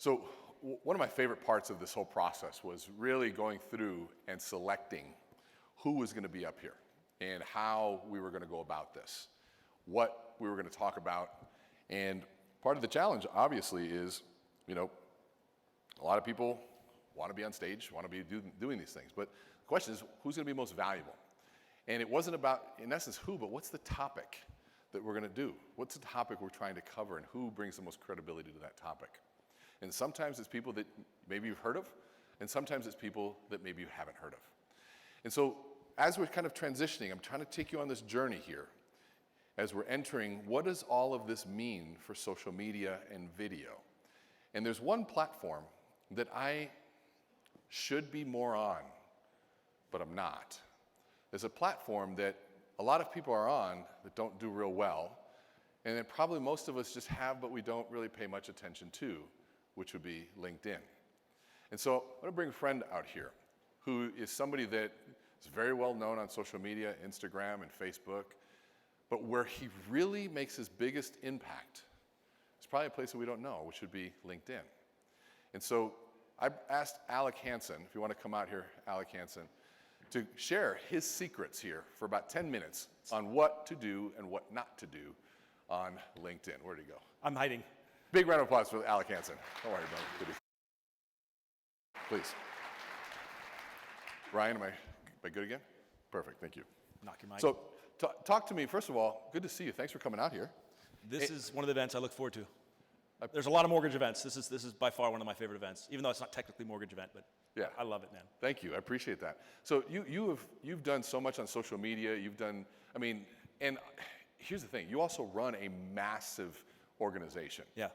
So one of my favorite parts of this whole process was really going through and selecting who was going to be up here and how we were going to go about this, what we were going to talk about. And part of the challenge, obviously, is, you know, a lot of people want to be on stage, want to be doing these things. But the question is, who's going to be most valuable? And it wasn't about, in essence, who, but what's the topic that we're going to do? What's the topic we're trying to cover, and who brings the most credibility to that topic? And sometimes it's people that maybe you've heard of, and sometimes it's people that maybe you haven't heard of. And so as we're kind of transitioning, I'm trying to take you on this journey here. As we're entering, what does all of this mean for social media and video? And there's one platform that I should be more on, but I'm not. There's a platform that a lot of people are on that don't do real well, and that probably most of us just have, but we don't really pay much attention to, which would be LinkedIn. And so I'm going to bring a friend out here who is somebody that is very well known on social media, Instagram and Facebook, but where he really makes his biggest impact is probably a place that we don't know, which would be LinkedIn. And so I asked Alec Hanson, if you want to come out here, Alec Hanson, to share his secrets here for about 10 minutes on what to do and what not to do on LinkedIn. Where'd he go? I'm hiding. Big round of applause for Alec Hanson. How are you, buddy? Please. Ryan, am I good again? Perfect, thank you. Knock your mic. So talk to me, first of all, good to see you. Thanks for coming out here. This is one of the events I look forward to. There's a lot of mortgage events. This is by far one of my favorite events, even though it's not technically a mortgage event, but yeah, I love it, man. Thank you, I appreciate that. So you've done so much on social media. You've done, I mean, and here's the thing, you also run a massive organization. Yeah.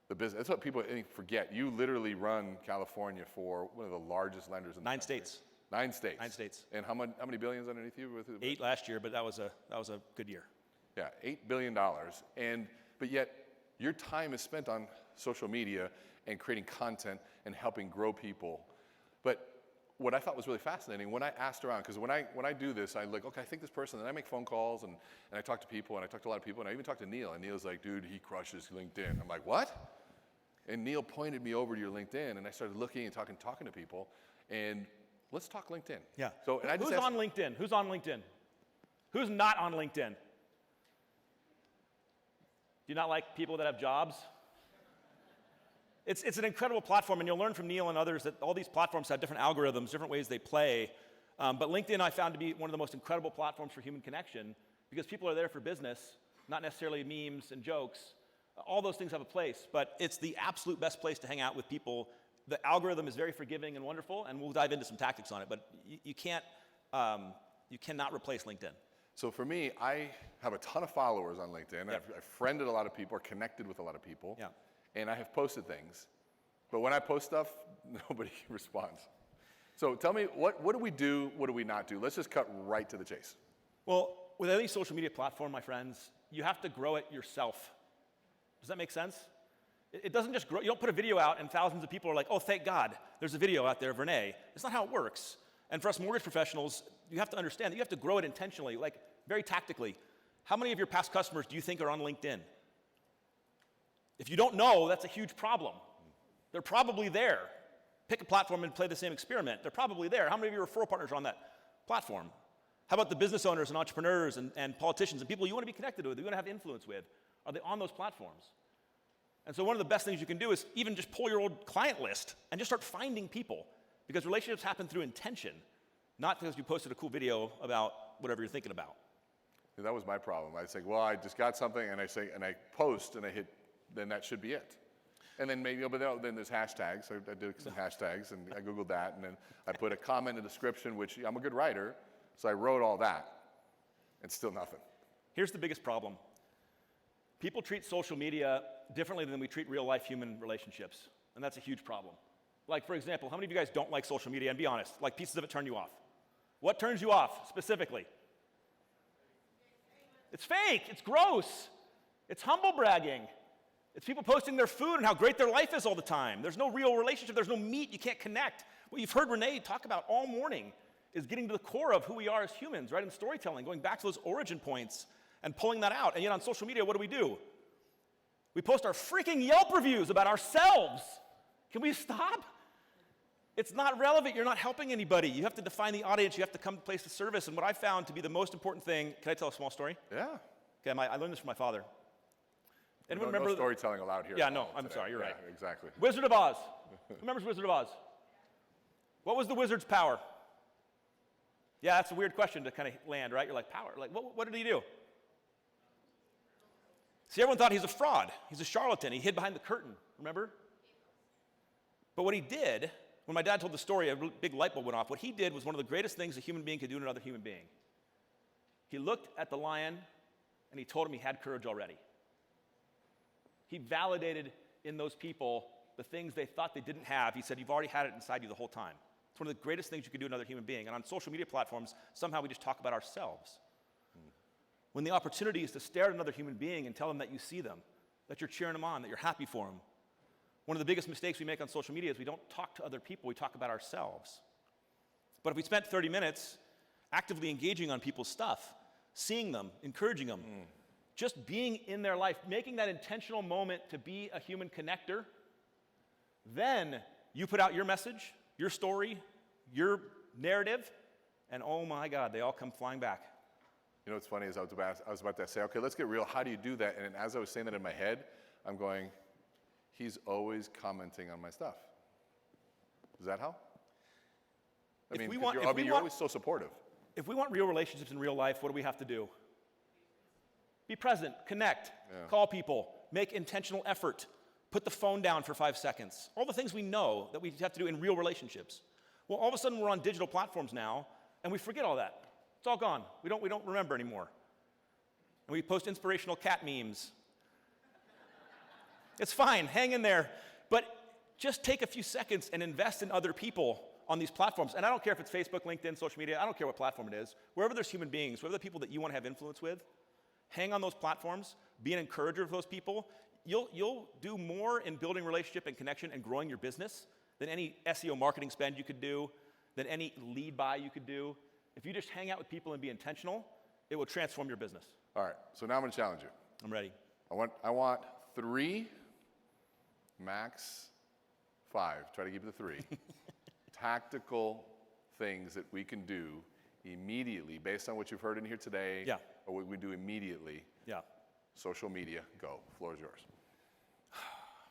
The business, that's what people forget. You literally run California for one of the largest lenders in the 9 country. states. 9 states. 9 states. And how many billions underneath you? 8 last year, but that was a good year. Yeah, $8 billion. But yet, your time is spent on social media and creating content and helping grow people. But what I thought was really fascinating, when I asked around, because when I do this, I like, okay, I think this person, and I make phone calls, and I talk to people, and I talk to a lot of people, and I even talked to Neil, and Neil's like, dude, he crushes LinkedIn. I'm like, what? And Neil pointed me over to your LinkedIn, and I started looking and talking to people, and let's talk LinkedIn. Yeah. So, and Who's on LinkedIn? Who's on LinkedIn? Who's not on LinkedIn? Do you not like people that have jobs? It's an incredible platform, and you'll learn from Neil and others that all these platforms have different algorithms, different ways they play. But LinkedIn I found to be one of the most incredible platforms for human connection because people are there for business, not necessarily memes and jokes. All those things have a place, but it's the absolute best place to hang out with people. The algorithm is very forgiving and wonderful, and we'll dive into some tactics on it, but you cannot replace LinkedIn. So for me, I have a ton of followers on LinkedIn. Yep. I've friended a lot of people, or connected with a lot of people. Yeah. And I have posted things. But when I post stuff, nobody responds. So tell me, what do we do, what do we not do? Let's just cut right to the chase. Well, with any social media platform, my friends, you have to grow it yourself. Does that make sense? It doesn't just grow. You don't put a video out and thousands of people are like, oh, thank God, there's a video out there of Renee. It's not how it works. And for us mortgage professionals, you have to understand that you have to grow it intentionally, like very tactically. How many of your past customers do you think are on LinkedIn? If you don't know, that's a huge problem. They're probably there. Pick a platform and play the same experiment. They're probably there. How many of your referral partners are on that platform? How about the business owners and entrepreneurs and politicians and people you want to be connected with, you want to have influence with? Are they on those platforms? And so one of the best things you can do is even just pull your old client list and just start finding people, because relationships happen through intention, not because you posted a cool video about whatever you're thinking about. That was my problem. I'd say, well, I just got something, and I post, and I hit, then that should be it. And then maybe, but then there's hashtags. So I did some hashtags, and I Googled that, and then I put a comment in the description, which I'm a good writer, so I wrote all that, and still nothing. Here's the biggest problem. People treat social media differently than we treat real-life human relationships, and that's a huge problem. Like, for example, how many of you guys don't like social media? And be honest, like pieces of it turn you off. What turns you off, specifically? It's fake, it's gross, it's humble bragging. It's people posting their food and how great their life is all the time. There's no real relationship, there's no meat, you can't connect. What you've heard Renee talk about all morning is getting to the core of who we are as humans, right? In storytelling, going back to those origin points and pulling that out. And yet on social media, what do? We post our freaking Yelp reviews about ourselves. Can we stop? It's not relevant. You're not helping anybody. You have to define the audience. You have to come to place the service. And what I found to be the most important thing, can I tell a small story? Yeah. Okay, I learned this from my father. Anyone No remember? storytelling allowed here. Yeah, no, I'm sorry, you're right. Exactly. Wizard of Oz. Who remembers Wizard of Oz? What was the wizard's power? Yeah, that's a weird question to kind of land, right? You're like, power? Like, what did he do? See, everyone thought he's a fraud. He's a charlatan. He hid behind the curtain, remember? But what he did, when my dad told the story, a big light bulb went off. What he did was one of the greatest things a human being could do to another human being. He looked at the lion, and he told him he had courage already. He validated in those people the things they thought they didn't have. He said, you've already had it inside you the whole time. It's one of the greatest things you can do to another human being. And on social media platforms, somehow we just talk about ourselves. When the opportunity is to stare at another human being and tell them that you see them, that you're cheering them on, that you're happy for them. One of the biggest mistakes we make on social media is we don't talk to other people, we talk about ourselves. But if we spent 30 minutes actively engaging on people's stuff, seeing them, encouraging them, just being in their life, making that intentional moment to be a human connector, then you put out your message, your story, your narrative, and oh my God, they all come flying back. You know what's funny is I was about to say, okay, let's get real. How do you do that? And as I was saying that in my head, I'm going, he's always commenting on my stuff. Does that help? I mean, you're always so supportive. If we want real relationships in real life, what do we have to do? Be present, connect, call people, make intentional effort, put the phone down for 5 seconds. All the things we know that we have to do in real relationships. Well, all of a sudden we're on digital platforms now, and we forget all that. It's all gone. We don't remember anymore. And we post inspirational cat memes. It's fine, hang in there. But just take a few seconds and invest in other people on these platforms. And I don't care if it's Facebook, LinkedIn, social media, I don't care what platform it is. Wherever there's human beings, wherever the people that you want to have influence with, hang on those platforms, be an encourager of those people. You'll do more in building relationship and connection and growing your business than any SEO marketing spend you could do, than any lead buy you could do. If you just hang out with people and be intentional, it will transform your business. All right, so now I'm going to challenge you. I'm ready. I want 3, max 5. Try to keep it to 3. Tactical things that we can do immediately based on what you've heard in here today. Yeah. Or what we do immediately. Yeah. Social media, go. Floor is yours.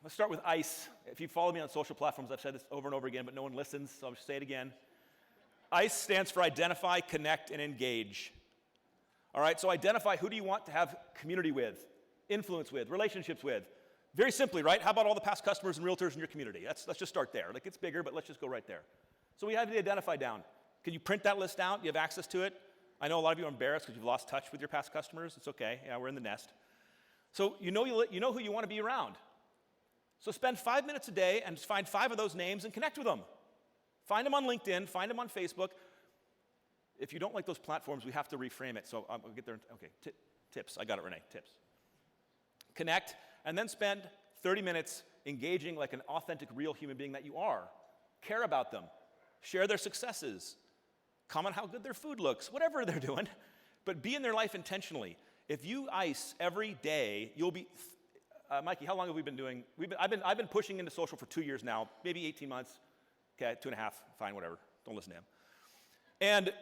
Let's start with ICE. If you follow me on social platforms, I've said this over and over again, but no one listens, so I'll just say it again. ICE stands for identify, connect, and engage. All right, so identify, who do you want to have community with, influence with, relationships with? Very simply, right? How about all the past customers and realtors in your community? Let's just start there. Like, it's bigger, but let's just go right there. So we have the identify down. Can you print that list out? Do you have access to it? I know a lot of you are embarrassed because you've lost touch with your past customers. It's okay. Yeah, we're in the nest. So you know who you want to be around. So spend 5 minutes a day and just find 5 of those names and connect with them. Find them on LinkedIn. Find them on Facebook. If you don't like those platforms, we have to reframe it. So I'll get there. Okay, tips. I got it, Renee. Tips. Connect, and then spend 30 minutes engaging like an authentic, real human being that you are. Care about them. Share their successes. Comment how good their food looks. Whatever they're doing. But be in their life intentionally. If you ICE every day, you'll be... Mikey, how long have we been doing? I've been pushing into social for 2 years now, maybe 18 months. Okay, 2.5, fine, whatever. Don't listen to him. And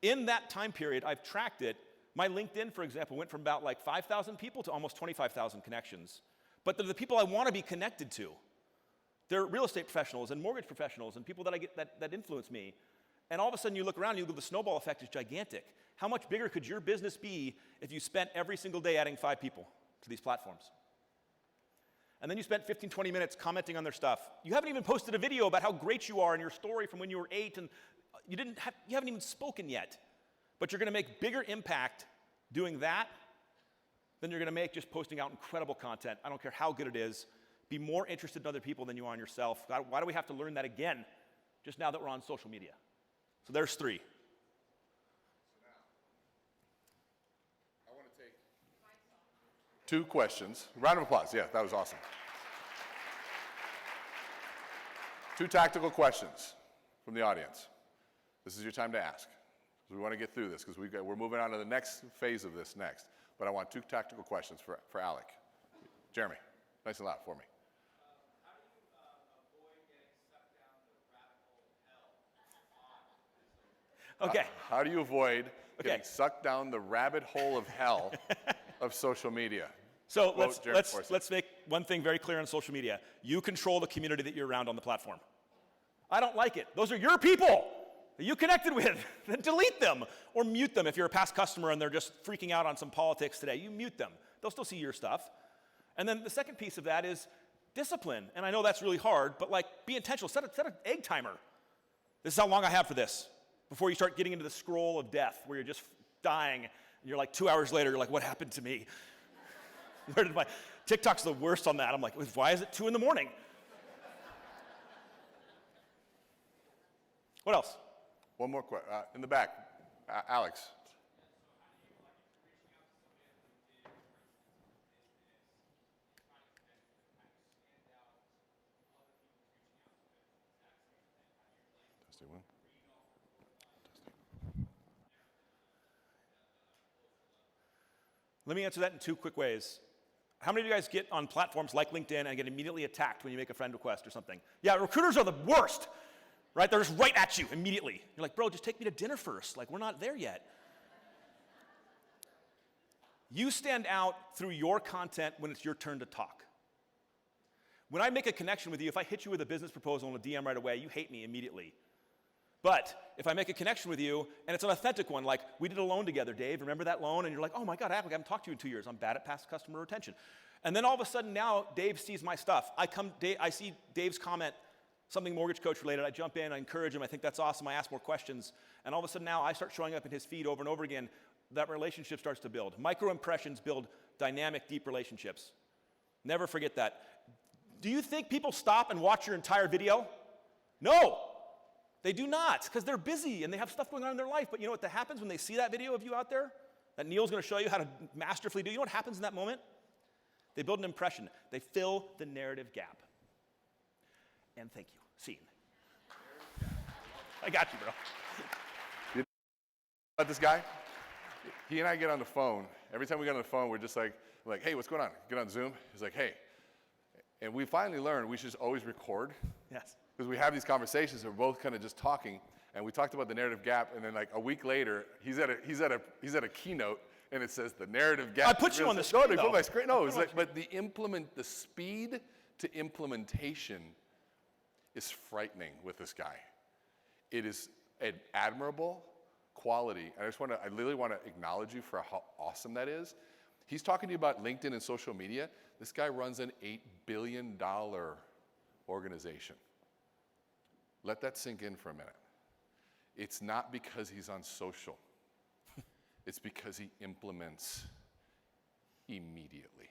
in that time period, I've tracked it. My LinkedIn, for example, went from about like 5,000 people to almost 25,000 connections. But they're the people I want to be connected to. They're real estate professionals and mortgage professionals and people that I get that influence me. And all of a sudden you look around and you go, the snowball effect is gigantic. How much bigger could your business be if you spent every single day adding 5 people to these platforms? And then you spent 15, 20 minutes commenting on their stuff. You haven't even posted a video about how great you are in your story from when you were 8, and you haven't even spoken yet. But you're going to make bigger impact doing that than you're going to make just posting out incredible content. I don't care how good it is. Be more interested in other people than you are in yourself. God, why do we have to learn that again just now that we're on social media? So there's 3. I want to take 2 questions. Round of applause. Yeah, that was awesome. 2 tactical questions from the audience. This is your time to ask. We want to get through this because we're moving on to the next phase of this next. But I want 2 tactical questions for Alec. Jeremy, nice and loud for me. How do you avoid Okay. How do you avoid getting sucked down the rabbit hole of hell of social media? So Quote let's make one thing very clear on social media. You control the community that you're around on the platform. I don't like it. Those are your people that you connected with. Then delete them or mute them if you're a past customer and they're just freaking out on some politics today. You mute them. They'll still see your stuff. And then the second piece of that is discipline. And I know that's really hard, but like be intentional. Set an egg timer. This is how long I have for this before you start getting into the scroll of death where you're just dying. And you're like 2 hours later, you're like, what happened to me? Where did my TikTok's the worst on that. I'm like, why is it 2 in the morning? What else? One more question. In the back, Alex. Testing one. Let me answer that in 2 quick ways. How many of you guys get on platforms like LinkedIn and get immediately attacked when you make a friend request or something? Yeah, recruiters are the worst, right? They're just right at you immediately. You're like, bro, just take me to dinner first. Like, we're not there yet. You stand out through your content when it's your turn to talk. When I make a connection with you, if I hit you with a business proposal in a DM right away, you hate me immediately. But if I make a connection with you, and it's an authentic one, like we did a loan together, Dave, remember that loan? And you're like, oh my God, Alec, I haven't talked to you in 2 years. I'm bad at past customer retention. And then all of a sudden now, Dave sees my stuff. I see Dave's comment, something mortgage coach related. I jump in, I encourage him. I think that's awesome. I ask more questions. And all of a sudden now, I start showing up in his feed over and over again. That relationship starts to build. Micro impressions build dynamic, deep relationships. Never forget that. Do you think people stop and watch your entire video? No. They do not, because they're busy and they have stuff going on in their life. But you know what happens when they see that video of you out there? That Neil's going to show you how to masterfully do. You know what happens in that moment? They build an impression. They fill the narrative gap. And thank you. Scene. I got you, bro. You know about this guy? He and I get on the phone. Every time we get on the phone, we're just like, hey, what's going on? Get on Zoom. He's like, hey. And we finally learned we should just always record. Yes. Because we have these conversations, and we're both kind of just talking, and we talked about the narrative gap, and then like a week later, he's at a keynote, and it says the narrative gap. I put you on the screen. No, they put my screen. No, it's like, but the speed to implementation is frightening with this guy. It is an admirable quality, and I literally want to acknowledge you for how awesome that is. He's talking to you about LinkedIn and social media. This guy runs an $8 billion organization. Let that sink in for a minute. It's not because he's on social. It's because he implements immediately.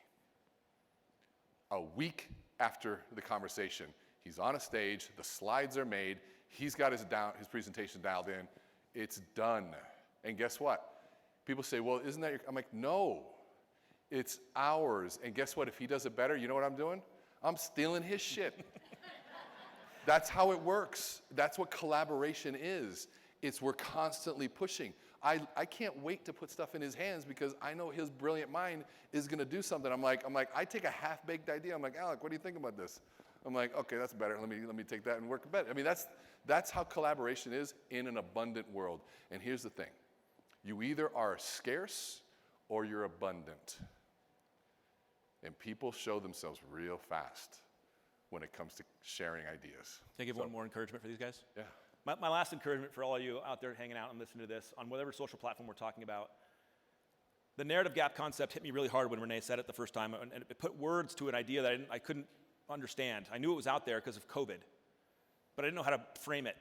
A week after the conversation, he's on a stage, the slides are made, he's got his presentation dialed in, it's done. And guess what? People say, well, isn't that I'm like, no, it's ours. And guess what? If he does it better, you know what I'm doing? I'm stealing his shit. That's how it works. That's what collaboration is. We're constantly pushing. I can't wait to put stuff in his hands because I know his brilliant mind is going to do something. I'm like, I take a half-baked idea. I'm like, Alec, what do you think about this? I'm like, okay, that's better. Let me take that and work better. I mean, that's how collaboration is in an abundant world. And here's the thing. You either are scarce or you're abundant. And people show themselves real fast when it comes to sharing ideas. Can I give one more encouragement for these guys? Yeah. My last encouragement for all of you out there hanging out and listening to this, on whatever social platform we're talking about, the narrative gap concept hit me really hard when Renee said it the first time, and it put words to an idea that I couldn't understand. I knew it was out there because of COVID, but I didn't know how to frame it.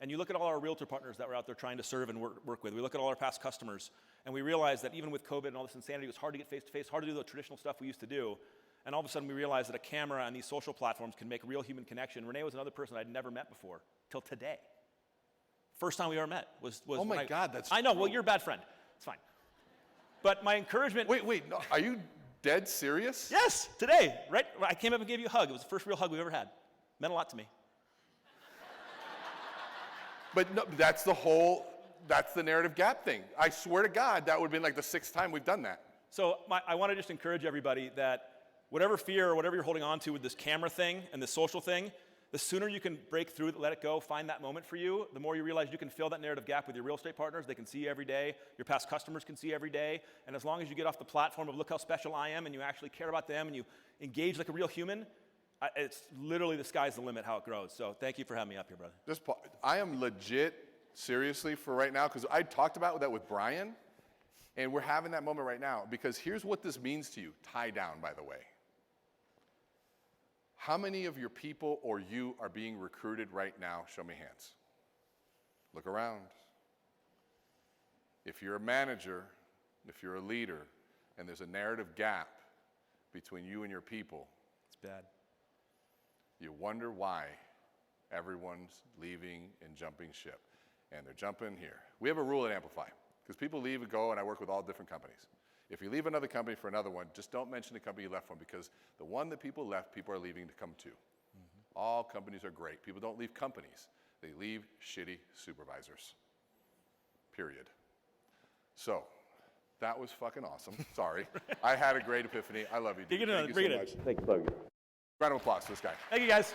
And you look at all our realtor partners that we're out there trying to serve and work with. We look at all our past customers, and we realize that even with COVID and all this insanity, it was hard to get face-to-face, hard to do the traditional stuff we used to do. And all of a sudden, we realized that a camera and these social platforms can make real human connection. Renee was another person I'd never met before, till today. First time we ever met was oh my God, that's I know, true. well, you're a bad friend. It's fine. But my encouragement... Wait, no, are you dead serious? Yes, today, right? I came up and gave you a hug. It was the first real hug we've ever had. Meant a lot to me. But no, that's the narrative gap thing. I swear to God, that would have been like the 6th time we've done that. So I want to just encourage everybody that whatever fear or whatever you're holding on to with this camera thing and this social thing, The sooner you can break through, let it go, find that moment for you, the more you realize you can fill that narrative gap with your real estate partners. They can see you every day. Your past customers can see you every day. And as long as you get off the platform of look how special I am and you actually care about them and you engage like a real human, it's literally the sky's the limit how it grows. So thank you for having me up here, brother. I am legit, seriously, for right now, because I talked about that with Brian, and we're having that moment right now, because here's what this means to you. Tie down, by the way. How many of your people or you are being recruited right now? Show me hands. Look around. If you're a manager, if you're a leader, and there's a narrative gap between you and your people, it's bad. You wonder why everyone's leaving and jumping ship. And they're jumping here. We have a rule at Amplify, because people leave and go, and I work with all different companies. If you leave another company for another one, just don't mention the company you left from, because the one that people left, people are leaving to come to. All companies are great. People don't leave companies. They leave shitty supervisors. Period. So, that was fucking awesome. Sorry. I had a great epiphany. I love you, dude. Thank you so much. Thank you, Buggy. Round of applause for this guy. Thank you, guys.